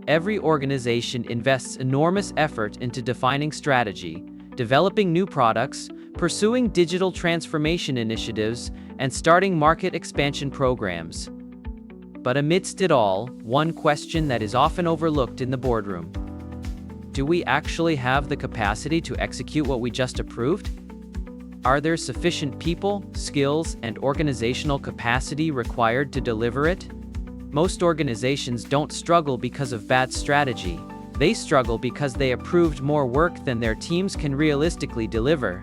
Every organization invests enormous effort into defining strategy, developing new products, pursuing digital transformation initiatives, and starting market expansion programs. But amidst it all, one question that is often overlooked in the boardroom: do we actually have the capacity to execute what we just approved? Are there sufficient people, skills, and organizational capacity required to deliver it? Most organizations don't struggle because of bad strategy. They struggle because they approved more work than their teams can realistically deliver.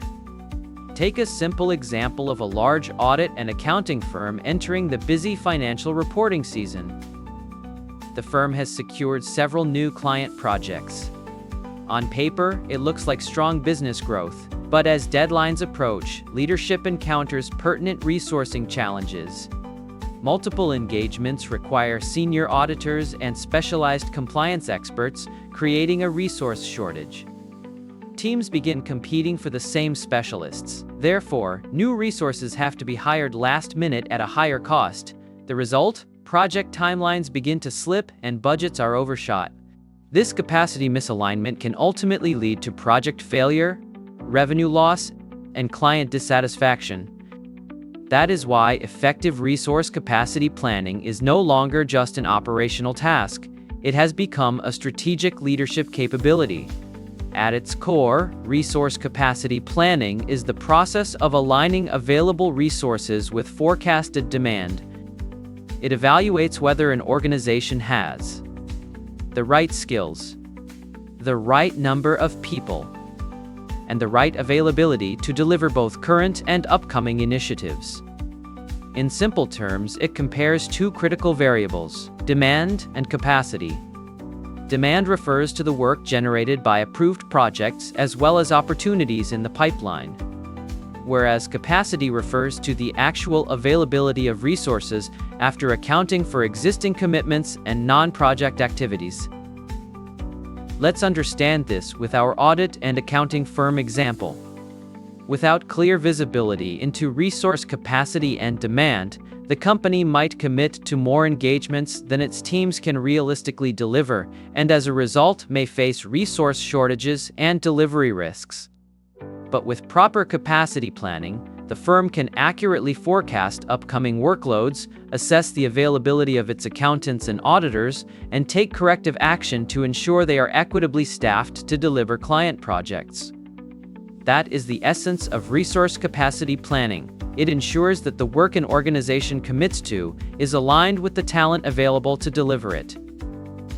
Take a simple example of a large audit and accounting firm entering the busy financial reporting season. The firm has secured several new client projects. On paper, it looks like strong business growth, but as deadlines approach, leadership encounters pertinent resourcing challenges. Multiple engagements require senior auditors and specialized compliance experts, creating a resource shortage. Teams begin competing for the same specialists. Therefore, new resources have to be hired last minute at a higher cost. The result? Project timelines begin to slip and budgets are overshot. This capacity misalignment can ultimately lead to project failure, revenue loss, and client dissatisfaction. That is why effective resource capacity planning is no longer just an operational task. It has become a strategic leadership capability. At its core, resource capacity planning is the process of aligning available resources with forecasted demand. It evaluates whether an organization has the right skills, the right number of people, and the right availability to deliver both current and upcoming initiatives. In simple terms, it compares two critical variables: demand and capacity. Demand refers to the work generated by approved projects as well as opportunities in the pipeline, whereas capacity refers to the actual availability of resources after accounting for existing commitments and non-project activities. Let's understand this with our audit and accounting firm example. Without clear visibility into resource capacity and demand, the company might commit to more engagements than its teams can realistically deliver, and as a result may face resource shortages and delivery risks. But with proper capacity planning, the firm can accurately forecast upcoming workloads, assess the availability of its accountants and auditors, and take corrective action to ensure they are equitably staffed to deliver client projects. That is the essence of resource capacity planning. It ensures that the work an organization commits to is aligned with the talent available to deliver it.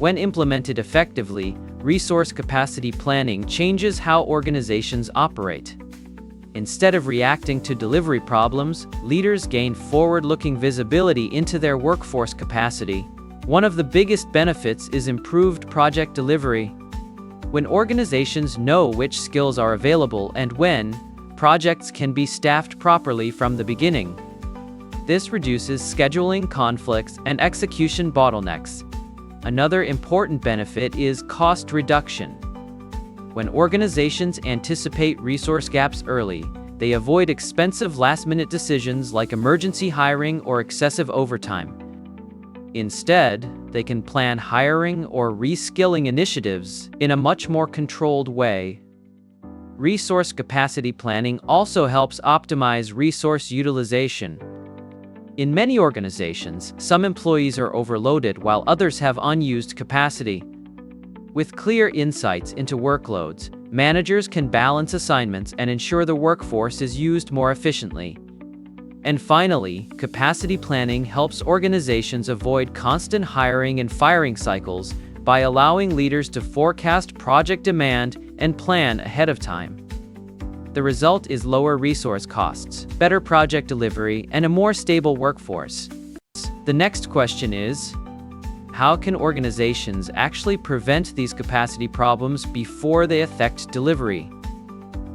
When implemented effectively, resource capacity planning changes how organizations operate. Instead of reacting to delivery problems, leaders gain forward-looking visibility into their workforce capacity. One of the biggest benefits is improved project delivery. When organizations know which skills are available and when, projects can be staffed properly from the beginning. This reduces scheduling conflicts and execution bottlenecks. Another important benefit is cost reduction. When organizations anticipate resource gaps early, they avoid expensive last-minute decisions like emergency hiring or excessive overtime. Instead, they can plan hiring or reskilling initiatives in a much more controlled way. Resource capacity planning also helps optimize resource utilization. In many organizations, some employees are overloaded while others have unused capacity. With clear insights into workloads, managers can balance assignments and ensure the workforce is used more efficiently. And finally, capacity planning helps organizations avoid constant hiring and firing cycles by allowing leaders to forecast project demand and plan ahead of time. The result is lower resource costs, better project delivery, and a more stable workforce. The next question is, how can organizations actually prevent these capacity problems before they affect delivery?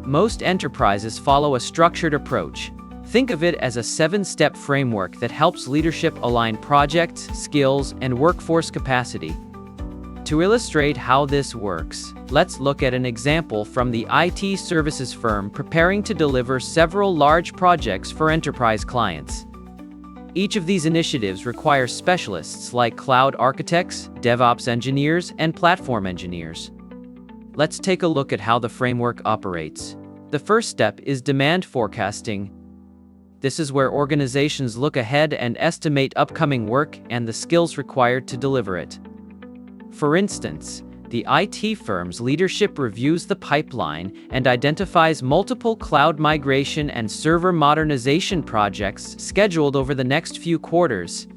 Most enterprises follow a structured approach. Think of it as a 7-step framework that helps leadership align projects, skills, and workforce capacity. To illustrate how this works, let's look at an example from the IT services firm preparing to deliver several large projects for enterprise clients. Each of these initiatives requires specialists like cloud architects, DevOps engineers, and platform engineers. Let's take a look at how the framework operates. The first step is demand forecasting. This is where organizations look ahead and estimate upcoming work and the skills required to deliver it. For instance, the IT firm's leadership reviews the pipeline and identifies multiple cloud migration and server modernization projects scheduled over the next few quarters.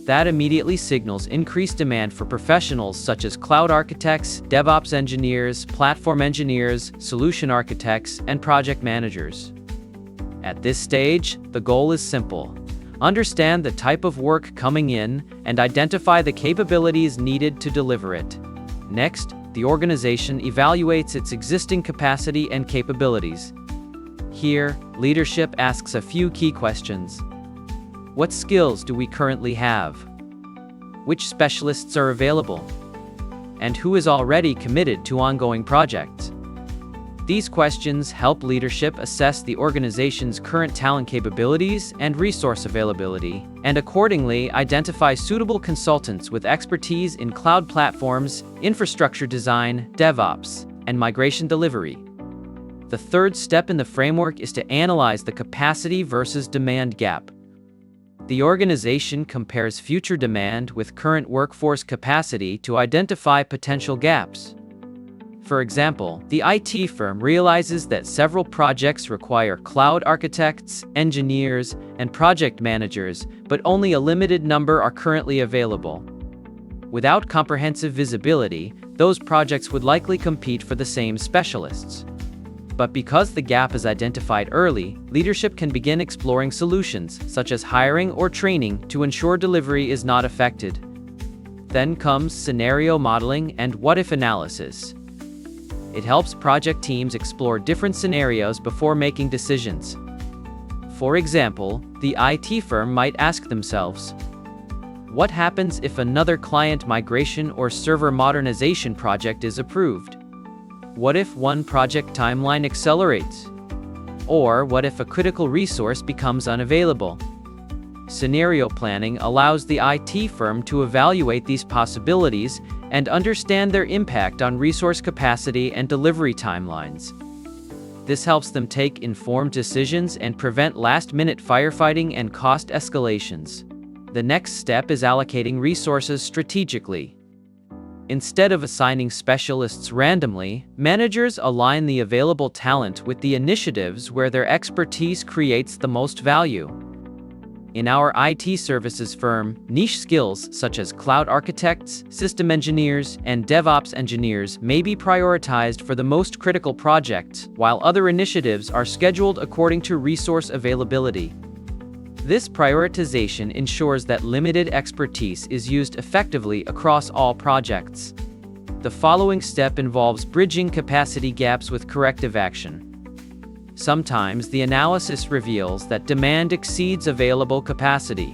That immediately signals increased demand for professionals such as cloud architects, DevOps engineers, platform engineers, solution architects, and project managers. At this stage, the goal is simple. Understand the type of work coming in and identify the capabilities needed to deliver it. Next, the organization evaluates its existing capacity and capabilities. Here, leadership asks a few key questions. What skills do we currently have? Which specialists are available? And who is already committed to ongoing projects? These questions help leadership assess the organization's current talent capabilities and resource availability, and accordingly identify suitable consultants with expertise in cloud platforms, infrastructure design, DevOps, and migration delivery. The third step in the framework is to analyze the capacity versus demand gap. The organization compares future demand with current workforce capacity to identify potential gaps. For example, the IT firm realizes that several projects require cloud architects, engineers, and project managers, but only a limited number are currently available. Without comprehensive visibility, those projects would likely compete for the same specialists. But because the gap is identified early, leadership can begin exploring solutions, such as hiring or training, to ensure delivery is not affected. Then comes scenario modeling and what-if analysis. It helps project teams explore different scenarios before making decisions. For example, the IT firm might ask themselves, what happens if another client migration or server modernization project is approved? What if one project timeline accelerates? Or what if a critical resource becomes unavailable? Scenario planning allows the IT firm to evaluate these possibilities and understand their impact on resource capacity and delivery timelines. This helps them take informed decisions and prevent last-minute firefighting and cost escalations. The next step is allocating resources strategically. Instead of assigning specialists randomly, managers align the available talent with the initiatives where their expertise creates the most value. In our IT services firm, niche skills such as cloud architects, system engineers, and DevOps engineers may be prioritized for the most critical projects, while other initiatives are scheduled according to resource availability. This prioritization ensures that limited expertise is used effectively across all projects. The following step involves bridging capacity gaps with corrective action. Sometimes the analysis reveals that demand exceeds available capacity.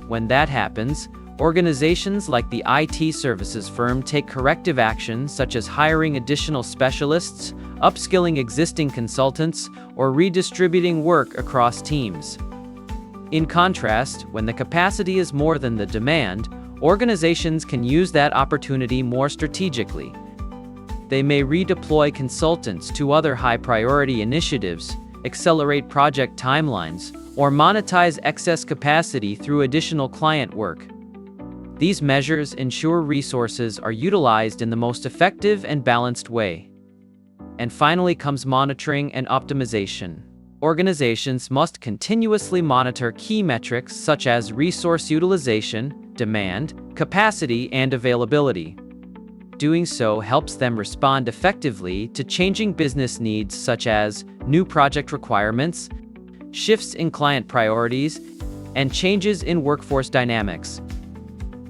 When that happens, organizations like the IT services firm take corrective action such as hiring additional specialists, upskilling existing consultants, or redistributing work across teams. In contrast, when the capacity is more than the demand, organizations can use that opportunity more strategically. They may redeploy consultants to other high-priority initiatives, accelerate project timelines, or monetize excess capacity through additional client work. These measures ensure resources are utilized in the most effective and balanced way. And finally comes monitoring and optimization. Organizations must continuously monitor key metrics such as resource utilization, demand, capacity, and availability. Doing so helps them respond effectively to changing business needs such as new project requirements, shifts in client priorities, and changes in workforce dynamics.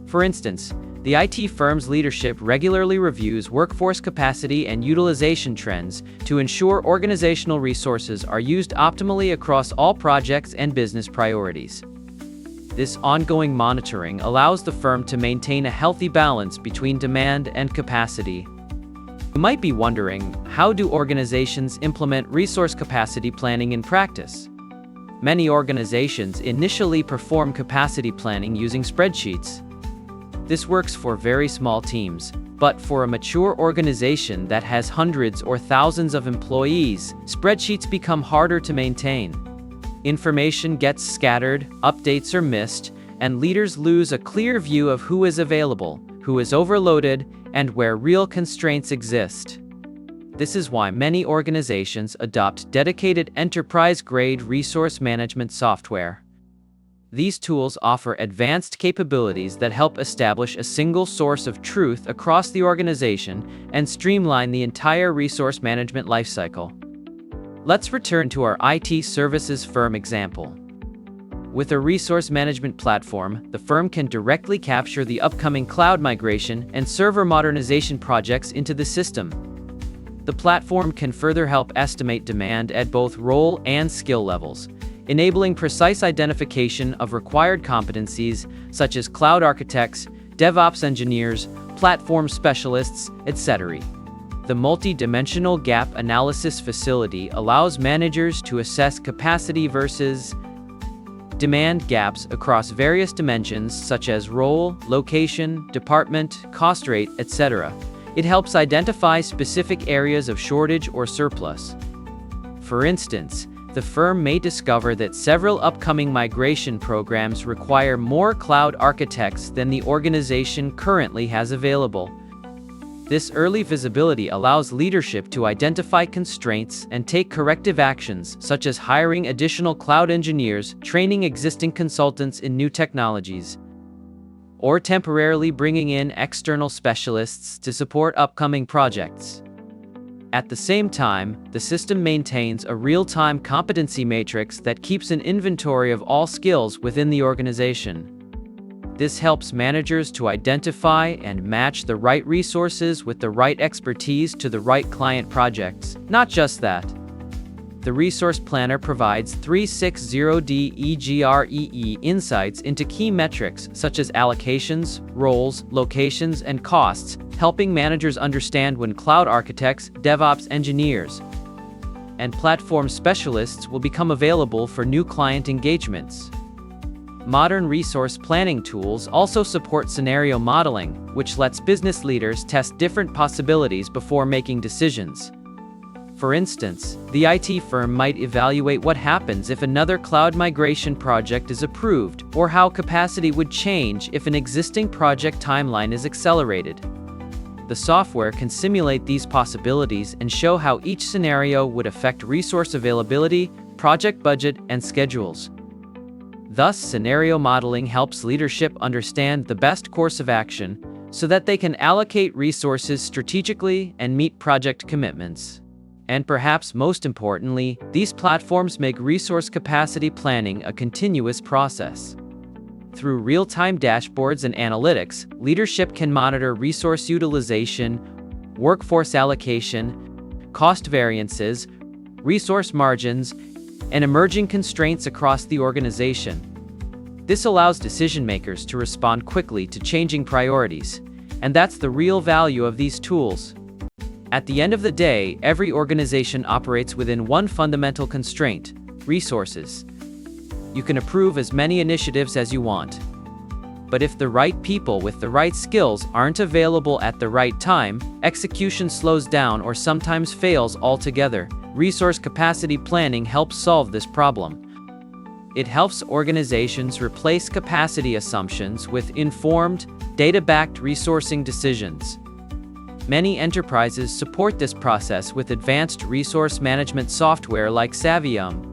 For instance, the IT firm's leadership regularly reviews workforce capacity and utilization trends to ensure organizational resources are used optimally across all projects and business priorities. This ongoing monitoring allows the firm to maintain a healthy balance between demand and capacity. You might be wondering, how do organizations implement resource capacity planning in practice? Many organizations initially perform capacity planning using spreadsheets. This works for very small teams, but for a mature organization that has hundreds or thousands of employees, spreadsheets become harder to maintain. Information gets scattered, updates are missed, and leaders lose a clear view of who is available, who is overloaded, and where real constraints exist. This is why many organizations adopt dedicated enterprise-grade resource management software. These tools offer advanced capabilities that help establish a single source of truth across the organization and streamline the entire resource management lifecycle. Let's return to our IT services firm example. With a resource management platform, the firm can directly capture the upcoming cloud migration and server modernization projects into the system. The platform can further help estimate demand at both role and skill levels, enabling precise identification of required competencies such as cloud architects, DevOps engineers, platform specialists, etc. The multi-dimensional gap analysis facility allows managers to assess capacity versus demand gaps across various dimensions such as role, location, department, cost rate, etc. It helps identify specific areas of shortage or surplus. For instance, the firm may discover that several upcoming migration programs require more cloud architects than the organization currently has available. This early visibility allows leadership to identify constraints and take corrective actions, such as hiring additional cloud engineers, training existing consultants in new technologies, or temporarily bringing in external specialists to support upcoming projects. At the same time, the system maintains a real-time competency matrix that keeps an inventory of all skills within the organization. This helps managers to identify and match the right resources with the right expertise to the right client projects. Not just that. The Resource Planner provides 360-degree insights into key metrics such as allocations, roles, locations, and costs, helping managers understand when cloud architects, DevOps engineers, and platform specialists will become available for new client engagements. Modern resource planning tools also support scenario modeling, which lets business leaders test different possibilities before making decisions. For instance, the IT firm might evaluate what happens if another cloud migration project is approved, or how capacity would change if an existing project timeline is accelerated. The software can simulate these possibilities and show how each scenario would affect resource availability, project budget, and schedules. Thus, scenario modeling helps leadership understand the best course of action so that they can allocate resources strategically and meet project commitments. And perhaps most importantly, these platforms make resource capacity planning a continuous process. Through real-time dashboards and analytics, leadership can monitor resource utilization, workforce allocation, cost variances, resource margins, and emerging constraints across the organization. This allows decision-makers to respond quickly to changing priorities, and that's the real value of these tools. At the end of the day, every organization operates within one fundamental constraint: resources. You can approve as many initiatives as you want. But if the right people with the right skills aren't available at the right time, execution slows down or sometimes fails altogether. Resource capacity planning helps solve this problem. It helps organizations replace capacity assumptions with informed, data-backed resourcing decisions. Many enterprises support this process with advanced resource management software like Saviom.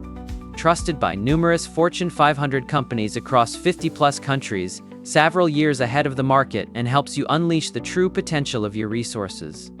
Trusted by numerous Fortune 500 companies across 50-plus countries, several years ahead of the market, and helps you unleash the true potential of your resources.